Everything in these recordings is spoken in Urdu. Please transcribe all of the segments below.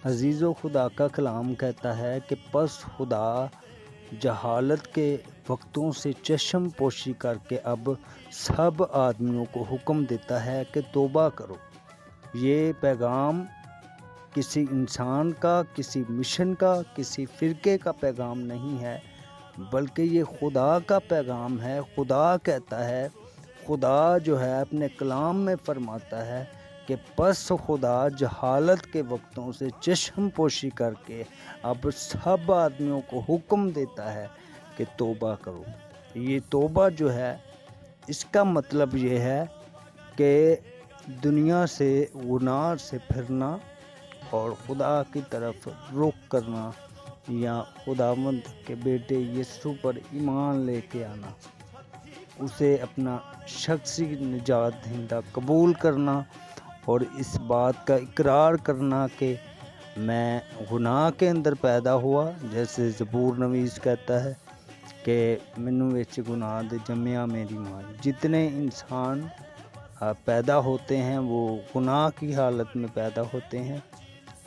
عزیزو، خدا کا کلام کہتا ہے کہ پس خدا جہالت کے وقتوں سے چشم پوشی کر کے اب سب آدمیوں کو حکم دیتا ہے کہ توبہ کرو۔ یہ پیغام کسی انسان کا، کسی مشن کا، کسی فرقے کا پیغام نہیں ہے، بلکہ یہ خدا کا پیغام ہے۔ خدا کہتا ہے، خدا جو ہے اپنے کلام میں فرماتا ہے کہ پس خدا جہالت کے وقتوں سے چشم پوشی کر کے اب سب آدمیوں کو حکم دیتا ہے کہ توبہ کرو۔ یہ توبہ جو ہے اس کا مطلب یہ ہے کہ دنیا سے، گناہ سے پھرنا اور خدا کی طرف رخ کرنا، یا خداوند کے بیٹے یسوع پر ایمان لے کے آنا، اسے اپنا شخصی نجات دہندہ قبول کرنا، اور اس بات کا اقرار کرنا کہ میں گناہ کے اندر پیدا ہوا، جیسے زبور نویس کہتا ہے کہ مینوں وچ گناہ دے جمیا میری ماں۔ جتنے انسان پیدا ہوتے ہیں وہ گناہ کی حالت میں پیدا ہوتے ہیں،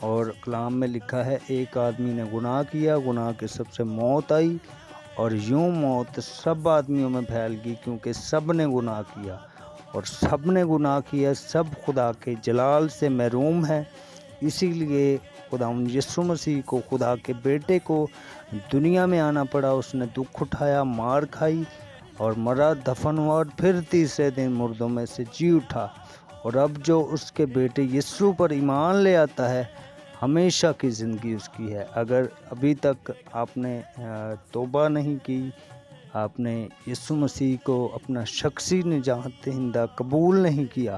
اور کلام میں لکھا ہے ایک آدمی نے گناہ کیا، گناہ کے سب سے موت آئی، اور یوں موت سب آدمیوں میں پھیل گئی کیونکہ سب نے گناہ کیا، اور سب نے گناہ کیا، سب خدا کے جلال سے محروم ہیں۔ اسی لیے خداوند یسوع مسیح کو، خدا کے بیٹے کو دنیا میں آنا پڑا۔ اس نے دکھ اٹھایا، مار کھائی اور مرا، دفن ہوا، اور پھر تیسرے دن مردوں میں سے جی اٹھا، اور اب جو اس کے بیٹے یسوع پر ایمان لے آتا ہے ہمیشہ کی زندگی اس کی ہے۔ اگر ابھی تک آپ نے توبہ نہیں کی، آپ نے یسوع مسیح کو اپنا شخصی نجات دہندہ قبول نہیں کیا،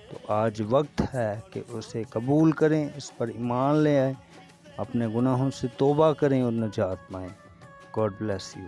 تو آج وقت ہے کہ اسے قبول کریں، اس پر ایمان لے آئیں، اپنے گناہوں سے توبہ کریں اور نجات پائیں۔ God bless you.